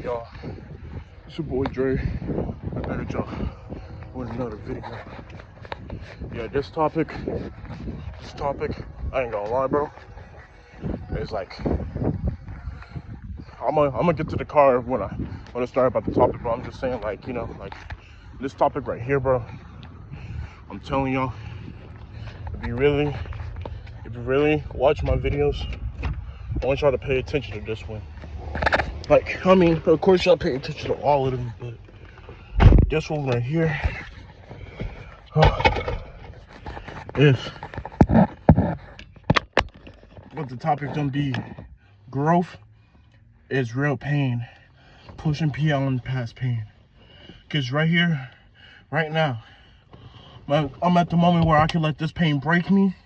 Y'all, it's your boy Dre. I better y'all with another video. Yeah, this topic, I ain't gonna lie, bro. It's like I'm gonna get to the car when I start about the topic, bro. I'm just saying, like, you know, like this topic right here, bro. I'm telling y'all, if you really watch my videos, I want y'all to pay attention to this one. Like, I mean, of course y'all pay attention to all of them, but this one right here is what the topic gonna be. Growth is real pain, pushing beyond past pain. Cause right here, right now, I'm at the moment where I can let this pain break me.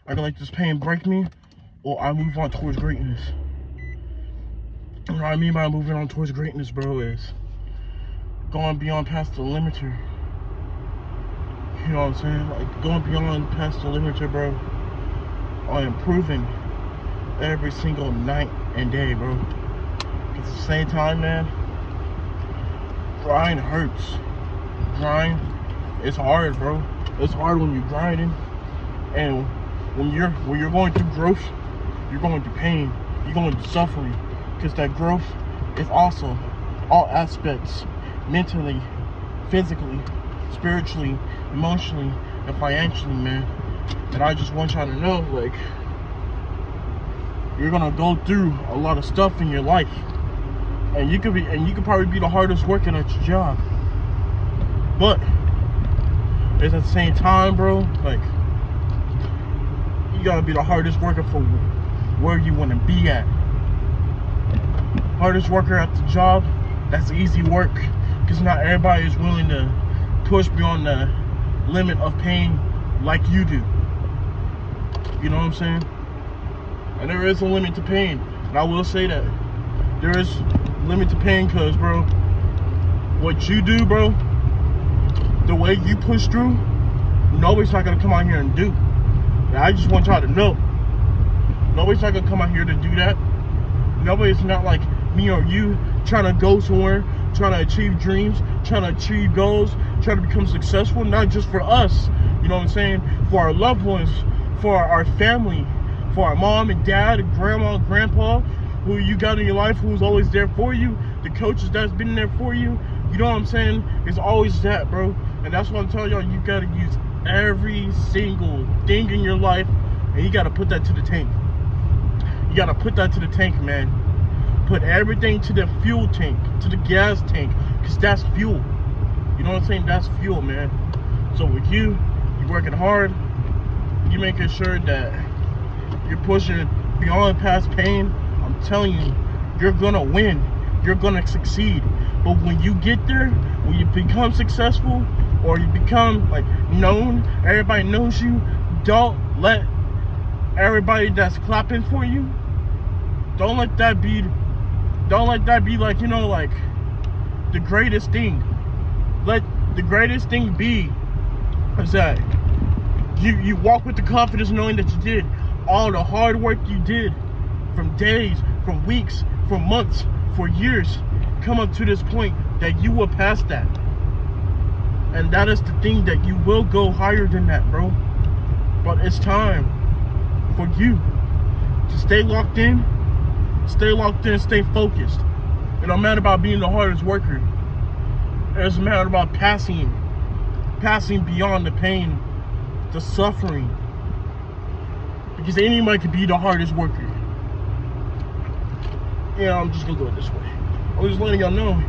I can let this pain break me, or I move on towards greatness. What I mean by moving on towards greatness, bro, is going beyond past the limiter. You know what I'm saying? Like, going beyond past the limiter, bro, on improving every single night and day, bro. At the same time, man, grind hurts. Grind is hard, bro. It's hard when you're grinding, and when you're going through growth, you're going through pain, you're going through suffering. Because that growth is also all aspects, mentally, physically, spiritually, emotionally, and financially, man. And I just want y'all to know, like, you're gonna go through a lot of stuff in your life, and you could probably be the hardest working at your job. But at the same time, bro, like, you gotta be the hardest worker for where you want to be at. Hardest worker at the job, that's easy work, because not everybody is willing to push beyond the limit of pain like you do. You know what I'm saying? And there is a limit to pain, and I will say that there is a limit to pain, because, bro, what you do, bro, the way you push through, nobody's not gonna come out here and do. And I just want y'all to know, nobody's not gonna come out here to do that. Nobody's not like me or you trying to go somewhere, trying to achieve dreams, trying to achieve goals, trying to become successful, not just for us, you know what I'm saying, for our loved ones, for our family, for our mom and dad and grandma and grandpa, who you got in your life, who's always there for you, the coaches that's been there for you, you know what I'm saying, it's always that, bro. And that's what I'm telling y'all, you gotta use every single thing in your life, and you gotta put that to the tank. You gotta put that to the tank, man. Put everything to the fuel tank, to the gas tank, because that's fuel. You know what I'm saying? That's fuel, man. So with you're working hard, you making sure that you're pushing beyond past pain. I'm telling you, you're gonna win. You're gonna succeed. But when you get there, when you become successful, or you become like known, everybody knows you, don't let everybody that's clapping for you, don't let that be like, you know, like the greatest thing. Let the greatest thing be is that you walk with the confidence, knowing that you did all the hard work you did, from days, from weeks, from months, for years, come up to this point that you will pass that. And that is the thing, that you will go higher than that, bro. But it's time for you to stay locked in, stay focused. It don't matter about being the hardest worker. It doesn't matter about passing beyond the pain, the suffering. Because anybody could be the hardest worker. Yeah, I'm just gonna go this way. I'm just letting y'all know,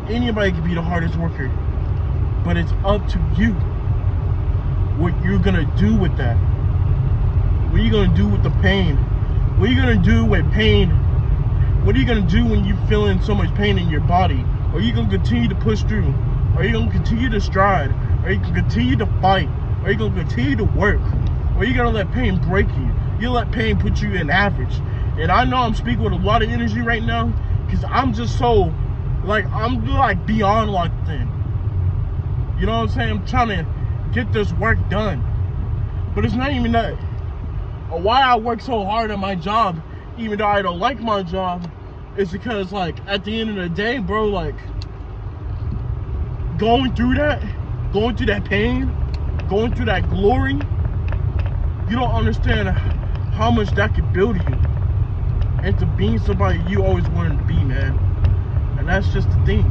anybody could be the hardest worker. But it's up to you what you're gonna do with that. What are you gonna do with the pain? What are you gonna do with pain? What are you gonna do when you're feeling so much pain in your body? Are you gonna continue to push through? Are you gonna continue to stride? Are you gonna continue to fight? Are you gonna continue to work? Or are you gonna let pain break you? You let pain put you in average. And I know I'm speaking with a lot of energy right now, because I'm just so, like, I'm like beyond locked in. You know what I'm saying? I'm trying to get this work done. But it's not even that. Or why I work so hard at my job, even though I don't like my job, is because, like, at the end of the day, bro, like, going through that pain, going through that glory, you don't understand how much that could build you into being somebody you always wanted to be, man. And that's just the thing,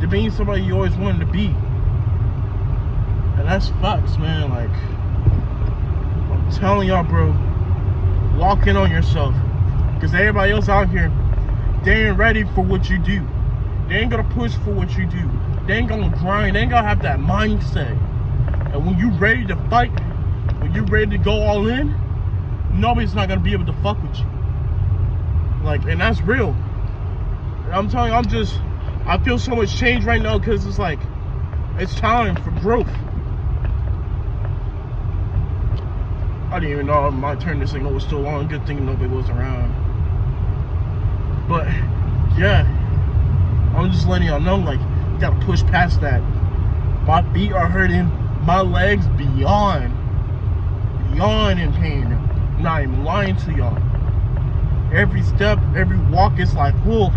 to being somebody you always wanted to be. And that's facts, man. Like, I'm telling y'all, bro, lock in on yourself, because everybody else out here, they ain't ready for what you do. They ain't gonna push for what you do. They ain't gonna grind. They ain't gonna have that mindset. And when you ready to fight, when you ready to go all in, nobody's not gonna be able to fuck with you. Like, and that's real. And I'm telling you, I feel so much change right now, because it's like, it's time for growth. I didn't even know my turn this signal was still on. Good thing nobody was around. But yeah, I'm just letting y'all know, like, you gotta push past that. My feet are hurting, my legs beyond in pain. I'm not even lying to y'all. Every step, every walk is like, whoa.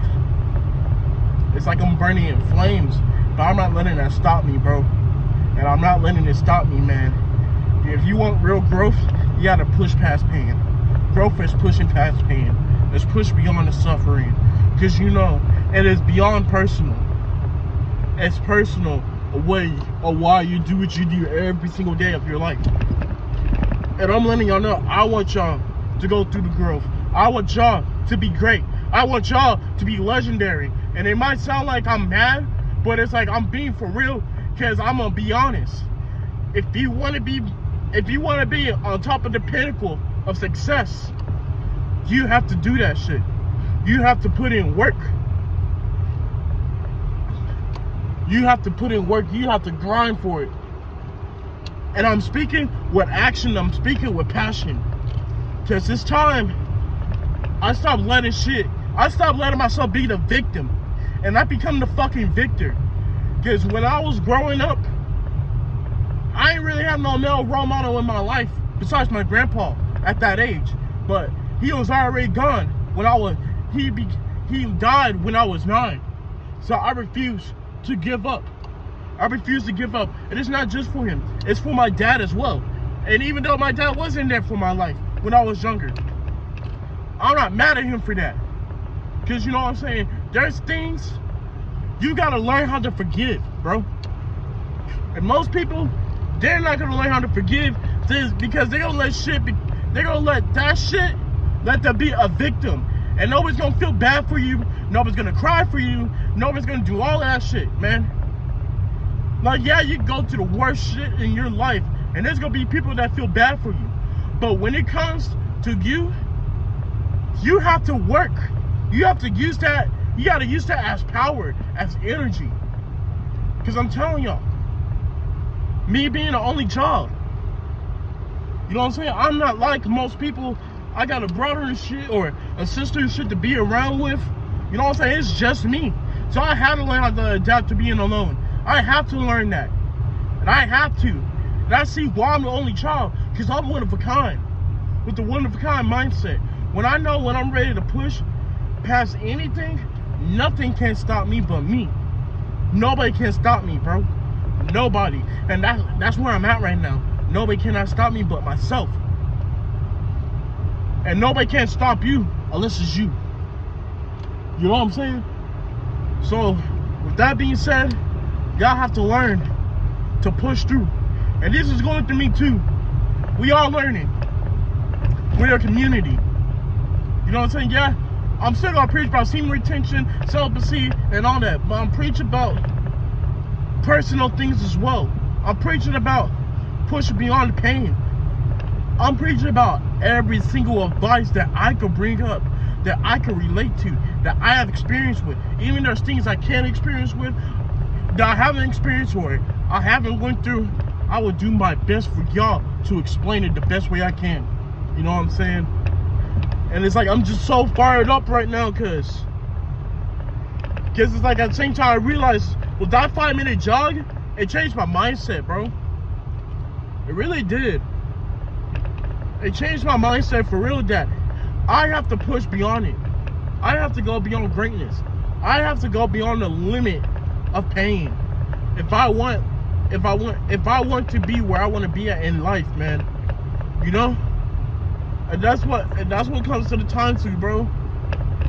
It's like I'm burning in flames. But I'm not letting that stop me, bro. And I'm not letting it stop me, man. If you want real growth, you gotta push past pain. Growth is pushing past pain. It's push beyond the suffering. Because, you know, it is beyond personal. It's personal why you do what you do every single day of your life. And I'm letting y'all know, I want y'all to go through the growth. I want y'all to be great. I want y'all to be legendary. And it might sound like I'm mad, but it's like I'm being for real, because I'm gonna be honest. If you want to be on top of the pinnacle of success, you have to do that shit. You have to put in work. You have to put in work. You have to grind for it. And I'm speaking with action. I'm speaking with passion. Because this time, I stopped letting myself be the victim. And I become the fucking victor. Because when I was growing up, I didn't really have no male role model in my life besides my grandpa at that age. But he was already gone when he died when I was 9. So I refuse to give up. I refuse to give up. And it's not just for him, it's for my dad as well. And even though my dad wasn't there for my life when I was younger, I'm not mad at him for that. Because, you know what I'm saying, there's things you gotta learn how to forgive, bro. And most people, they're not gonna learn how to forgive this, because they're gonna let that be a victim. And nobody's gonna feel bad for you. Nobody's gonna cry for you. Nobody's gonna do all of that shit, man. Like, yeah, you go through the worst shit in your life, and there's gonna be people that feel bad for you. But when it comes to you, you have to work. You have to use that. You gotta use that as power, as energy. Because I'm telling y'all, me being the only child, you know what I'm saying? I'm not like most people. I got a brother and shit, or a sister and shit to be around with. You know what I'm saying? It's just me. So I had to learn how to adapt to being alone. I have to learn that. And I have to. And I see why I'm the only child. Because I'm one of a kind. With the one of a kind mindset. When I know when I'm ready to push past anything, nothing can stop me but me. Nobody can stop me, bro. Nobody. And that's where I'm at right now. Nobody cannot stop me but myself. And nobody can stop you unless it's you. You know what I'm saying? So, with that being said, y'all have to learn to push through. And this is going through me too. We all learning. We're a community. You know what I'm saying? Yeah, I'm still gonna preach about semen retention, celibacy, and all that. But I'm preaching about personal things as well. I'm preaching about pushing beyond the pain. I'm preaching about every single advice that I could bring up, that I can relate to, that I have experience with. Even there's things I can't experience with, that I haven't experienced or I haven't went through. I will do my best for y'all to explain it the best way I can. You know what I'm saying? And it's like, I'm just so fired up right now, because it's like at the same time I realized with that 5-minute jog, it changed my mindset, bro. It really did. It changed my mindset for real, that I have to push beyond it. I have to go beyond greatness. I have to go beyond the limit of pain. If I want to be where I want to be at in life, man. You know? And that's what comes to the time to, bro.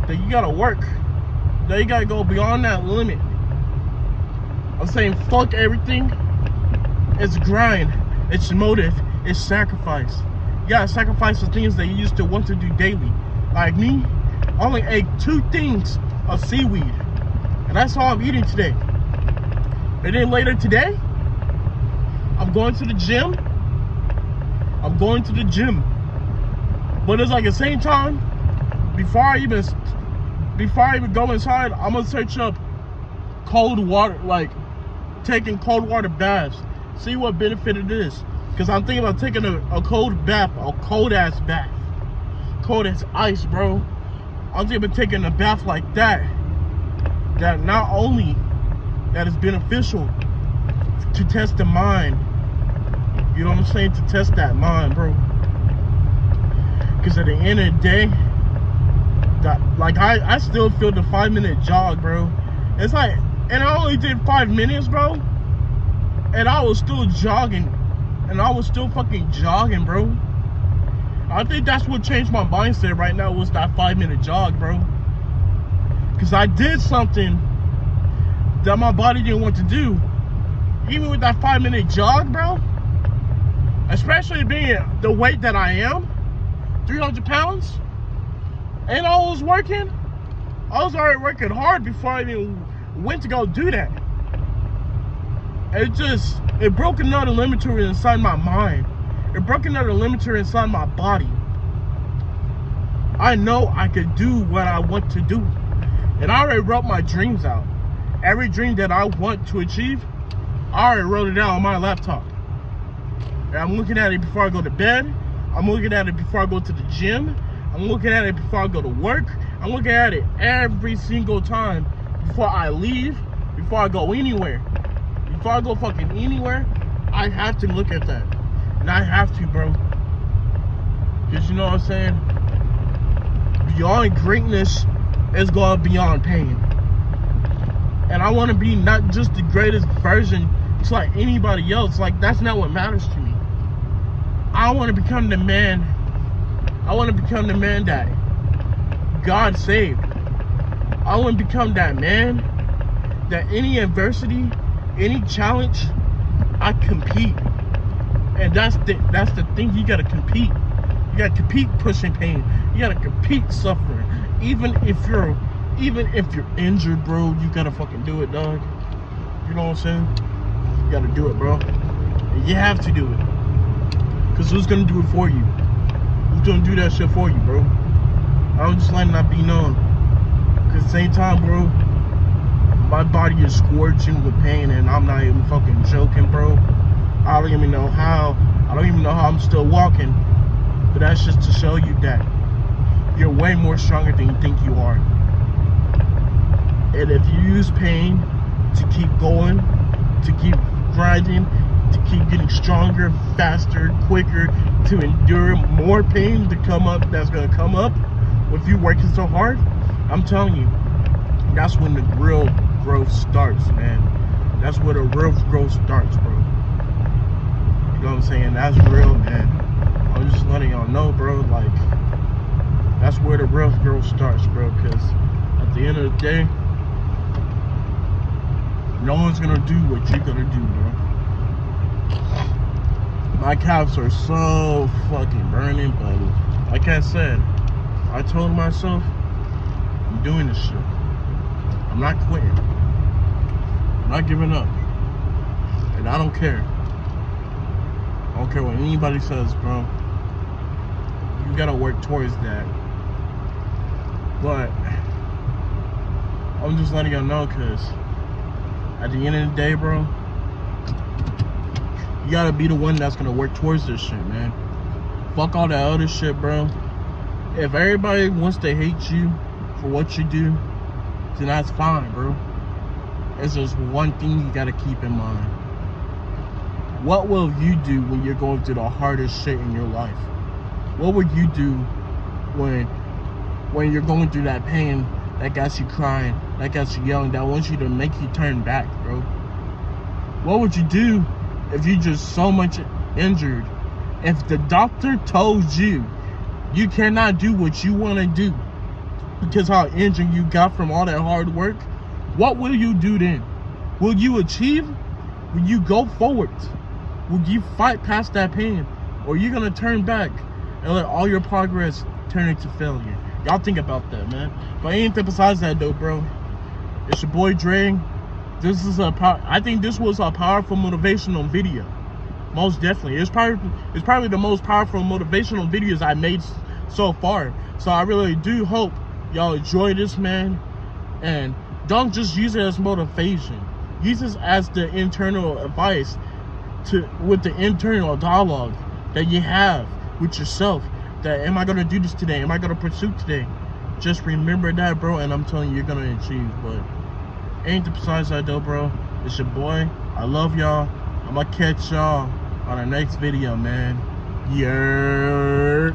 That you gotta work. That you gotta go beyond that limit. I'm saying fuck everything. It's grind. It's motive. It's sacrifice. You gotta sacrifice the things that you used to want to do daily. Like me, I only ate 2 things of seaweed. And that's all I'm eating today. And then later today, I'm going to the gym. But it's like at the same time, before I even go inside, I'm gonna search up cold water, like taking cold water baths. See what benefit it is. Because I'm thinking about taking a cold bath, a cold ass bath. Cold as ice, bro. I'm thinking about taking a bath like that. That not only that is beneficial to test the mind. You know what I'm saying? To test that mind, bro. Because at the end of the day, like I still feel the 5-minute jog, bro. It's like, and I only did 5 minutes, bro. And I was still jogging. And I was still fucking jogging, bro. I think that's what changed my mindset right now was that 5-minute jog, bro. Because I did something that my body didn't want to do. Even with that 5-minute jog, bro. Especially being the weight that I am, 300 pounds. And I was already working hard before I even went to go do that. It broke another limiter inside my mind. It broke another limiter inside my body. I know I could do what I want to do. And I already wrote my dreams out. Every dream that I want to achieve, I already wrote it out on my laptop. And I'm looking at it before I go to bed. I'm looking at it before I go to the gym. I'm looking at it before I go to work. I'm looking at it every single time before I leave, before I go anywhere. Before I go fucking anywhere, I have to look at that. And I have to, bro. Because you know what I'm saying? Beyond greatness is going beyond pain. And I want to be not just the greatest version just like anybody else. Like, that's not what matters to me. I want to become the man. I want to become the man that God saved. I want to become that man that any adversity, any challenge, I compete. And that's the thing. You gotta compete. You gotta compete pushing pain. You gotta compete suffering. Even if you're injured, bro, you gotta fucking do it, dog. You know what I'm saying? You gotta do it, bro. And you have to do it. Cause who's gonna do it for you? Who's gonna do that shit for you, bro? I'm just letting that be known. Cause at the same time, bro, my body is scorching with pain, and I'm not even fucking joking, bro. I don't even know how I'm still walking. But that's just to show you that you're way more stronger than you think you are. And if you use pain to keep going, to keep grinding, to keep getting stronger, faster, quicker, to endure more pain to come up, that's gonna come up with you working so hard, I'm telling you, that's when the real growth starts, man. That's where the real growth starts, bro. You know what I'm saying? That's real, man. I'm just letting y'all know, bro, like, that's where the real growth starts, bro, because at the end of the day, no one's gonna do what you're gonna do, bro. My calves are so fucking burning, but like I said, I told myself, I'm doing this shit. I'm not quitting. I'm not giving up. And I don't care. I don't care what anybody says, bro. You gotta work towards that. But I'm just letting y'all know, because at the end of the day, bro, you gotta be the one that's gonna work towards this shit, man. Fuck all that other shit, bro. If everybody wants to hate you for what you do, then that's fine, bro. It's just one thing you gotta keep in mind. What will you do when you're going through the hardest shit in your life? What would you do when when you're going through that pain that got you crying, that got you yelling, that wants you to make you turn back, bro? What would you do if you just so much injured? If the doctor told you you cannot do what you want to do because how injured you got from all that hard work, what will you do then? Will you achieve? Will you go forward? Will you fight past that pain? Or are you going to turn back and let all your progress turn into failure? Y'all think about that, man. But anything besides that, though, bro, it's your boy Dre. I think this was a powerful motivational video. Most definitely. It's probably the most powerful motivational videos I made so far. So I really do hope y'all enjoy this, man. And don't just use it as motivation. Use this as the internal advice with the internal dialogue that you have with yourself. That, am I gonna do this today? Am I gonna pursue today? Just remember that, bro, and I'm telling you, you're gonna achieve. But anything besides that, though, bro, it's your boy. I love y'all. I'm gonna catch y'all on the next video, man. Yeah.